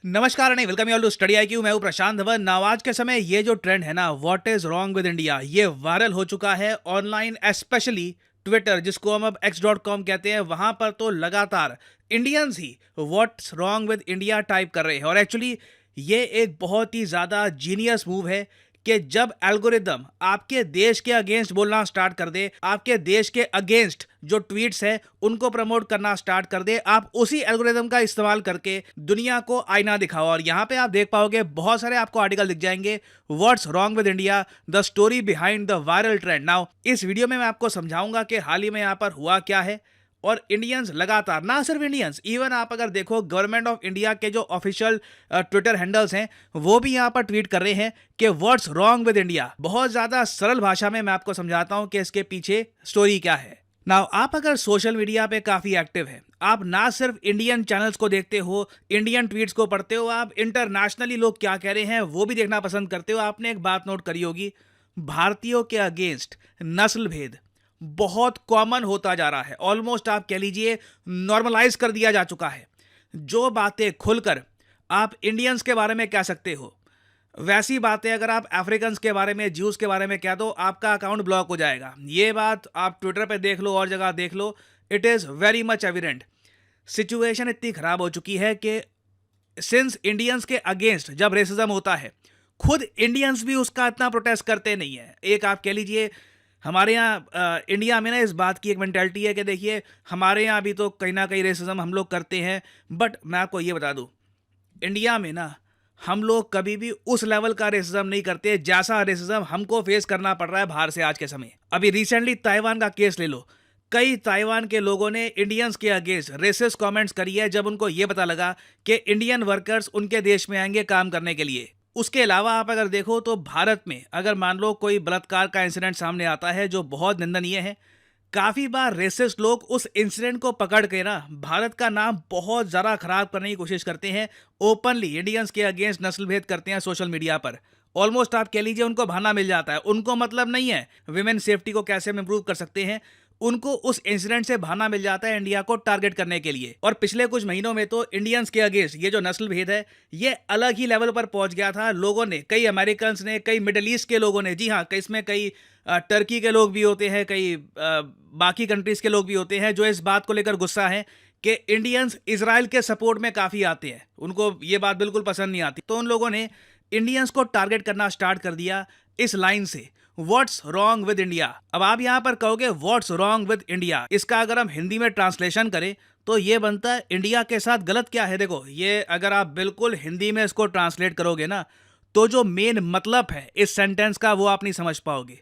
नमस्कार नहीं, welcome you all to study IQ. मैं हूं प्रशांत धवन। नाउ आज के समय ये जो ट्रेंड है ना, what is wrong with India, ये वायरल हो चुका है ऑनलाइन, स्पेशली ट्विटर, जिसको हम अब x.com कहते हैं। वहां पर तो लगातार Indians he what's wrong with India type कर रहे हैं। और एक्चुअली ये एक बहुत ही ज़्यादा जीनियस मूव है कि जब एल्गोरिदम आपके देश के अगेंस्ट बोलना स्टार्ट कर दे, आपके देश के अगेंस्ट जो ट्वीट्स है उनको प्रमोट करना स्टार्ट कर दे, आप उसी एल्गोरिदम का इस्तेमाल करके दुनिया को आईना दिखाओ। और यहाँ पे आप देख पाओगे बहुत सारे आपको आर्टिकल दिख जाएंगे, what's wrong with India, the story behind the viral trend. Now इस वीडियो में मैं आपको समझाऊंगा कि हाल ही में यहाँ पर हुआ क्या है। और इंडियंस लगातार, ना सिर्फ इंडियंस, इवन आप अगर देखो गवर्नमेंट ऑफ इंडिया के जो ऑफिशियल ट्विटर हैंडल्स हैं वो भी यहाँ पर ट्वीट कर रहे हैं कि व्हाट्स रॉन्ग विद इंडिया। बहुत ज्यादा सरल भाषा में मैं आपको समझाता हूं कि इसके पीछे स्टोरी क्या है। नाउ आप अगर सोशल मीडिया पे काफी एक्टिव है, आप ना सिर्फ इंडियन चैनल्स को देखते हो, इंडियन ट्वीट्स को पढ़ते हो, आप इंटरनेशनली लोग क्या कह रहे हैं वो भी देखना पसंद करते हो। आपने एक बात नोट करी होगी, भारतीयों के अगेंस्ट नस्ल भेद बहुत कॉमन होता जा रहा है। ऑलमोस्ट आप कह लीजिए नॉर्मलाइज कर दिया जा चुका है। जो बातें खुलकर आप इंडियंस के बारे में कह सकते हो, वैसी बातें अगर आप अफ्रीकन्स के बारे में, ज्यूज के बारे में कह दो, आपका अकाउंट ब्लॉक हो जाएगा। ये बात आप ट्विटर पे देख लो और जगह देख लो, it is very much evident. Situation इतनी खराब हो चुकी है कि सिंस इंडियंस के अगेंस्ट जब रेसिज्म होता है, खुद इंडियंस भी उसका इतना प्रोटेस्ट करते नहीं है। एक आप कह लीजिए, हमारे यहाँ इंडिया में ना इस बात की एक मेंटालिटी है कि देखिए हमारे यहाँ भी तो कहीं ना कहीं रेसिज्म हम लोग करते हैं, बट मैं आपको ये बता दूं, इंडिया में ना हम लोग कभी भी उस लेवल का रेसिज्म नहीं करते जैसा रेसिज्म हमको फेस करना पड़ रहा है बाहर से आज के समय। अभी रिसेंटली ताइवान का केस ले लो, कई ताइवान के लोगों ने इंडियंस के अगेंस्ट रेसिस्ट कमेंट्स करी है जब उनको ये पता लगा कि इंडियन वर्कर्स उनके देश में आएंगे काम करने के लिए। उसके अलावा आप अगर देखो तो भारत में अगर मान लो कोई बलात्कार का इंसिडेंट सामने आता है जो बहुत निंदनीय है, काफी बार रेसिस्ट लोग उस इंसिडेंट को पकड़ के ना भारत का नाम बहुत ज़्यादा खराब करने की कोशिश करते हैं। ओपनली इंडियंस के अगेंस्ट नस्लभेद करते हैं सोशल मीडिया पर। ऑलमोस्ट आप कह लीजिए उनको बहाना मिल जाता है। उनको मतलब नहीं है विमेन सेफ्टी को कैसे हम इंप्रूव कर सकते हैं, उनको उस इंसिडेंट से बहाना मिल जाता है इंडिया को टारगेट करने के लिए। और पिछले कुछ महीनों में तो इंडियंस के अगेंस्ट ये जो नस्ल भेद है ये अलग ही लेवल पर पहुंच गया था। लोगों ने, कई अमेरिकन्स ने, कई मिडल ईस्ट के लोगों ने, जी हाँ, कई इसमें कई टर्की के लोग भी होते हैं, कई बाकी कंट्रीज के लोग भी होते हैं जो इस बात को लेकर गुस्सा है कि इंडियंस इजराइल के सपोर्ट में काफ़ी आते हैं, उनको ये बात बिल्कुल पसंद नहीं आती। तो उन लोगों ने इंडियंस को टारगेट करना स्टार्ट कर दिया इस लाइन से, व्हाट्स रॉन्ग विद इंडिया। अब आप यहां पर कहोगे व्हाट्स रॉन्ग विद इंडिया, इसका अगर हम हिंदी में ट्रांसलेशन करें तो ये बनता है इंडिया के साथ गलत क्या है। देखो, ये अगर आप बिल्कुल हिंदी में इसको ट्रांसलेट करोगे ना तो जो मेन मतलब है इस सेंटेंस का वो आप नहीं समझ पाओगे।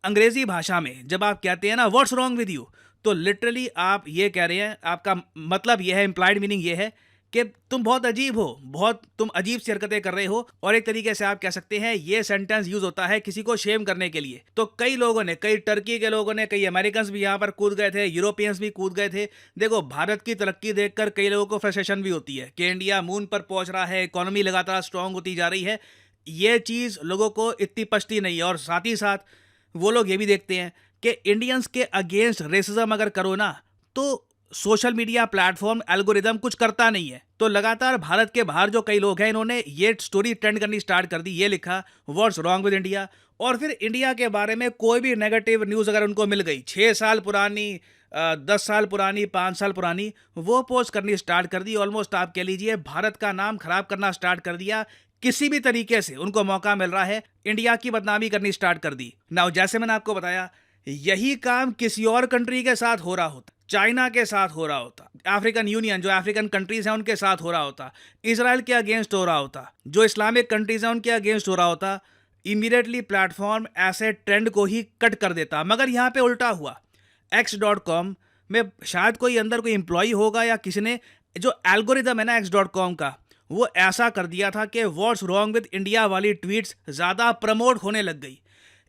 अंग्रेजी भाषा में जब आप कहते हैं ना व्हाट्स रॉन्ग विद यू, तो लिटरली आप ये कह रहे हैं, आपका मतलब ये है, इंप्लाइड मीनिंग ये है कि तुम बहुत अजीब हो, बहुत तुम अजीब सी हरकतें कर रहे हो। और एक तरीके से आप कह सकते हैं ये सेंटेंस यूज होता है किसी को शेम करने के लिए। तो कई लोगों ने, कई टर्की के लोगों ने, कई अमेरिकन्स भी यहाँ पर कूद गए थे, यूरोपियंस भी कूद गए थे। देखो, भारत की तरक्की देखकर कई लोगों को फ्रस्ट्रेशन भी होती है कि इंडिया मून पर पहुंच रहा है, इकोनॉमी लगातार स्ट्रांग होती जा रही है। ये चीज़ लोगों को इतनी पछती नहीं है। और साथ ही साथ वो लोग ये भी देखते हैं कि इंडियंस के अगेंस्ट रेसिज्म अगर करो ना तो सोशल मीडिया प्लेटफॉर्म एल्गोरिदम कुछ करता नहीं है। तो लगातार भारत के बाहर जो कई लोग हैं, इन्होंने ये स्टोरी ट्रेंड करनी स्टार्ट कर दी, ये लिखा व्हाट्स रॉन्ग विद इंडिया। और फिर इंडिया के बारे में कोई भी नेगेटिव न्यूज़ अगर उनको मिल गई, 6 साल पुरानी, 10 साल पुरानी, 5 साल पुरानी, वो पोस्ट करनी स्टार्ट कर दी। ऑलमोस्ट आप कह लीजिए भारत का नाम खराब करना स्टार्ट कर दिया। किसी भी तरीके से उनको मौका मिल रहा है इंडिया की बदनामी करनी स्टार्ट कर दी। नाउ जैसे मैंने आपको बताया, यही काम किसी और कंट्री के साथ हो रहा होता, चाइना के साथ हो रहा होता, अफ्रीकन यूनियन जो अफ्रीकन कंट्रीज हैं उनके साथ हो रहा होता, इजराइल के अगेंस्ट हो रहा होता, जो इस्लामिक कंट्रीज हैं उनके अगेंस्ट हो रहा होता, इमीडिएटली प्लेटफॉर्म ऐसे ट्रेंड को ही कट कर देता। मगर यहाँ पे उल्टा हुआ। x.com में शायद कोई अंदर कोई एम्प्लॉय होगा या किसी ने, जो एल्गोरिदम है ना x.com का, वो ऐसा कर दिया था कि व्हाट्स रॉन्ग विद इंडिया वाली ट्वीट्स ज़्यादा प्रमोट होने लग गई,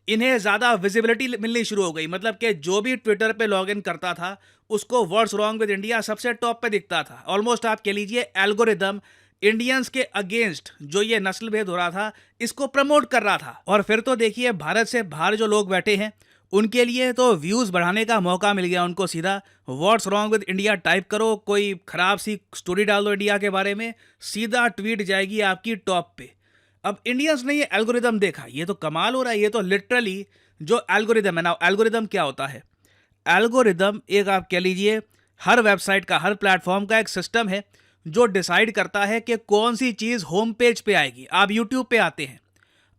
इन्हें ज़्यादा विजिबिलिटी मिलनी शुरू हो गई। मतलब कि जो भी ट्विटर पे लॉगिन करता था उसको व्हाट्स रॉन्ग विद इंडिया सबसे टॉप पे दिखता था। ऑलमोस्ट आप कह लीजिए एल्गोरिदम इंडियंस के अगेंस्ट जो ये नस्ल भेद हो रहा था इसको प्रमोट कर रहा था। और फिर तो देखिए भारत से बाहर जो लोग बैठे हैं उनके लिए तो व्यूज़ बढ़ाने का मौका मिल गया उनको सीधा। What's wrong with India type करो, कोई ख़राब सी स्टोरी डाल दो इंडिया के बारे में, सीधा ट्वीट जाएगी आपकी टॉप पे। अब इंडियंस ने ये एल्गोरिदम देखा, ये तो कमाल हो रहा है, ये तो लिटरली जो एल्गोरिदम है ना, एल्गोरिदम क्या होता है? एल्गोरिदम एक आप कह लीजिए हर वेबसाइट का, हर प्लेटफॉर्म का एक सिस्टम है जो डिसाइड करता है कि कौन सी चीज़ होम पेज पे आएगी। आप यूट्यूब पे आते हैं,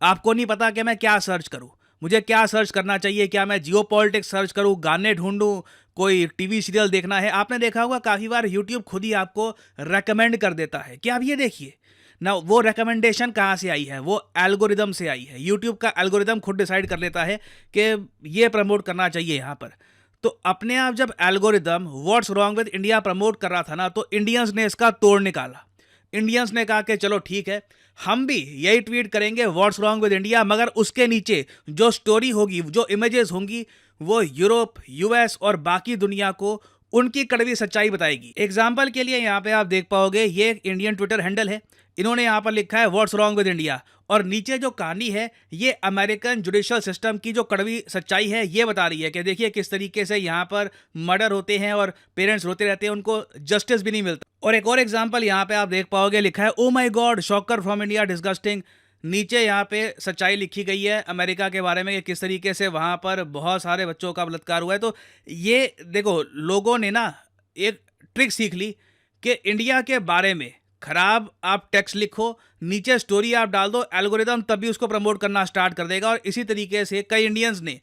आपको नहीं पता कि मैं क्या सर्च करूं, मुझे क्या सर्च करना चाहिए, क्या मैं जियो पॉलिटिक्स सर्च करूं, गाने ढूंढूं, कोई टीवी सीरियल देखना है। आपने देखा होगा काफ़ी बार यूट्यूब खुद ही आपको रेकमेंड कर देता है कि आप ये देखिए ना। वो रेकमेंडेशन कहाँ से आई है? वो एल्गोरिदम से आई है। यूट्यूब का एल्गोरिदम खुद डिसाइड कर लेता है कि ये प्रमोट करना चाहिए यहाँ पर। तो अपने आप जब algorithm what's wrong with India promote कर रहा था ना, तो इंडियंस ने इसका तोड़ निकाला। इंडियंस ने कहा कि चलो ठीक है, हम भी यही ट्वीट करेंगे व्हाट्स रॉन्ग विद इंडिया, मगर उसके नीचे जो स्टोरी होगी, जो इमेजेस होंगी, वो यूरोप, यूएस और बाकी दुनिया को उनकी कड़वी सच्चाई बताएगी। एग्जाम्पल के लिए यहाँ पे आप देख पाओगे, ये एक इंडियन ट्विटर हैंडल है, इन्होंने यहाँ पर लिखा है व्हाट्स रॉन्ग विद इंडिया, और नीचे जो कहानी है ये अमेरिकन जुडिशियल सिस्टम की जो कड़वी सच्चाई है ये बता रही है कि देखिए किस तरीके से यहाँ पर मर्डर होते हैं और पेरेंट्स रोते रहते हैं, उनको जस्टिस भी नहीं मिलता। और एक और एग्जांपल यहाँ पे आप देख पाओगे, लिखा है oh my God shocker from India disgusting. नीचे यहाँ पे सच्चाई लिखी गई है अमेरिका के बारे में कि किस तरीके से वहाँ पर बहुत सारे बच्चों का बलात्कार हुआ है। तो ये देखो, लोगों ने ना एक ट्रिक सीख ली कि इंडिया के बारे में खराब आप टेक्स्ट लिखो, नीचे स्टोरी आप डाल दो, एल्गोरिदम तभी उसको प्रमोट करना स्टार्ट कर देगा। और इसी तरीके से कई इंडियंस ने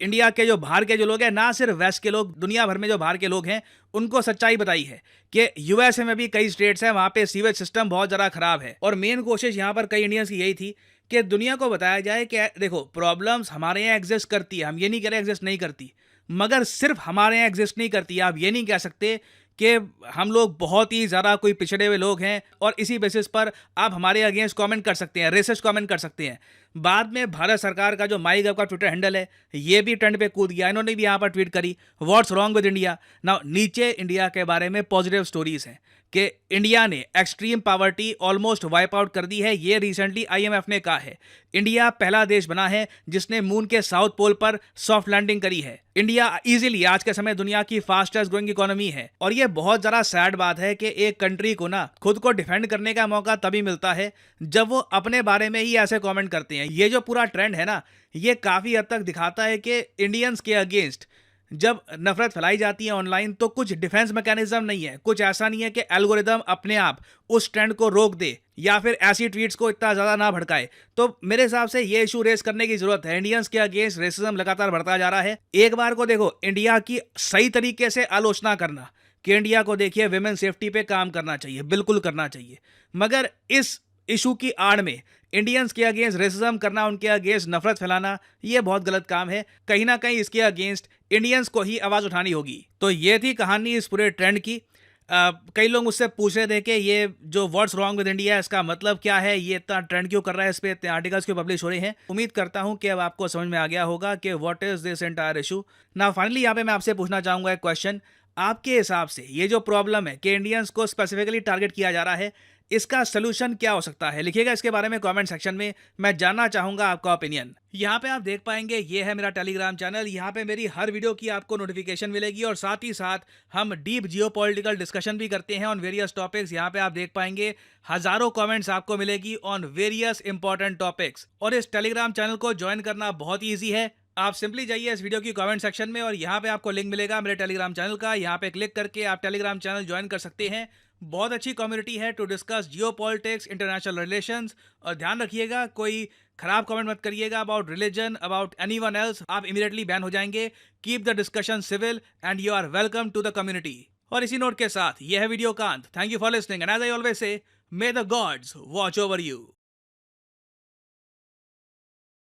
इंडिया के जो बाहर के जो लोग हैं, ना सिर्फ वेस्ट के लोग, दुनिया भर में जो बाहर के लोग हैं, उनको सच्चाई बताई है कि यूएसए में भी कई स्टेट्स हैं, वहाँ पे सीवेज सिस्टम बहुत ज़्यादा खराब है। और मेन कोशिश यहाँ पर कई इंडियंस की यही थी कि दुनिया को बताया जाए कि देखो प्रॉब्लम्स हमारे यहाँ एग्जिस्ट करती है, हम ये नहीं कह रहे एग्जिस्ट नहीं करती, मगर सिर्फ हमारे यहाँ एग्जिस्ट नहीं करती। आप ये नहीं कह सकते कि हम लोग बहुत ही ज़्यादा कोई पिछड़े हुए लोग हैं और इसी बेसिस पर आप हमारे अगेंस्ट कमेंट कर सकते हैं, रेसिस्ट कमेंट कर सकते हैं। बाद में भारत सरकार का जो माई गव का ट्विटर हैंडल है, ये भी ट्रेंड पे कूद गया, इन्होंने भी यहाँ पर ट्वीट करी व्हाट्स रॉन्ग विद इंडिया। ना नीचे इंडिया के बारे में पॉजिटिव स्टोरीज हैं कि इंडिया ने extreme poverty almost wipe out कर दी है, ये रिसेंटली आईएमएफ ने कहा है। इंडिया पहला देश बना है जिसने मून के साउथ पोल पर सॉफ्ट लैंडिंग करी है। इंडिया इजीली आज के समय दुनिया की फास्टेस्ट ग्रोइंग इकोनॉमी है। और ये बहुत ज़्यादा सैड बात है कि एक कंट्री को ना खुद को डिफेंड करने का मौका तभी मिलता है जब वो अपने बारे में ही ऐसे कमेंट करते हैं। ये जो पूरा ट्रेंड है ना, ये काफ़ी हद तक दिखाता है कि इंडियंस के अगेंस्ट जब नफरत फैलाई जाती है ऑनलाइन, तो कुछ डिफेंस मैकेनिज्म नहीं है, कुछ ऐसा नहीं है कि एल्गोरिदम अपने आप उस ट्रेंड को रोक दे या फिर ऐसी ट्वीट्स को इतना ज़्यादा ना भड़काए। तो मेरे हिसाब से ये इशू रेस करने की जरूरत है। इंडियंस के अगेंस्ट रेसिज्म लगातार बढ़ता जा रहा है। एक बार को देखो, इंडिया की सही तरीके से आलोचना करना कि इंडिया को देखिए विमेन सेफ्टी पे काम करना चाहिए, बिल्कुल करना चाहिए, मगर इस इशू की आड़ में इंडियंस के अगेंस्ट रेसिज्म करना, उनके अगेंस्ट नफरत फैलाना, ये बहुत गलत काम है। कहीं ना कहीं इसके अगेंस्ट इंडियंस को ही आवाज़ उठानी होगी। तो ये थी कहानी इस पूरे ट्रेंड की। कई लोग मुझसे पूछ रहे थे कि ये जो व्हाट्स रॉन्ग विद इंडिया, इसका मतलब क्या है, ये इतना ट्रेंड क्यों कर रहा है, इस पर इतने आर्टिकल्स क्यों पब्लिश हो रहे हैं। उम्मीद करता हूं कि अब आपको समझ में आ गया होगा कि what is this entire issue. ना फाइनली यहाँ पे मैं आपसे पूछना चाहूँगा एक क्वेश्चन, आपके हिसाब से ये जो प्रॉब्लम है कि इंडियंस को स्पेसिफिकली टारगेट किया जा रहा है, इसका सोल्यूशन क्या हो सकता है? लिखिएगा इसके बारे में कमेंट सेक्शन में, मैं जानना चाहूंगा आपका ओपिनियन। यहाँ पे आप देख पाएंगे ये है मेरा टेलीग्राम चैनल, यहाँ पे मेरी हर वीडियो की आपको नोटिफिकेशन मिलेगी और साथ ही साथ हम डीप जियोपॉलिटिकल डिस्कशन भी करते हैं ऑन वेरियस टॉपिक्स। यहाँ पे आप देख पाएंगे हजारों कमेंट्स आपको मिलेगी ऑन वेरियस इंपॉर्टेंट टॉपिक्स। और इस टेलीग्राम चैनल को ज्वाइन करना बहुत ईजी है। आप सिंपली जाइए इस वीडियो की कमेंट सेक्शन में और यहाँ पे आपको लिंक मिलेगा मेरे टेलीग्राम चैनल का। यहाँ पे क्लिक करके आप टेलीग्राम चैनल ज्वाइन कर सकते हैं। बहुत अच्छी कम्युनिटी है to discuss geopolitics, international relations. और ध्यान रखिएगा, कोई खराब कमेंट मत करिएगा about religion, about anyone else, आप इमीडिएटली बैन हो जाएंगे। Keep the discussion civil and you are welcome to the community. और इसी नोट के साथ यह है वीडियो का अंत। Thank you for listening and as I always say, may the gods watch over you.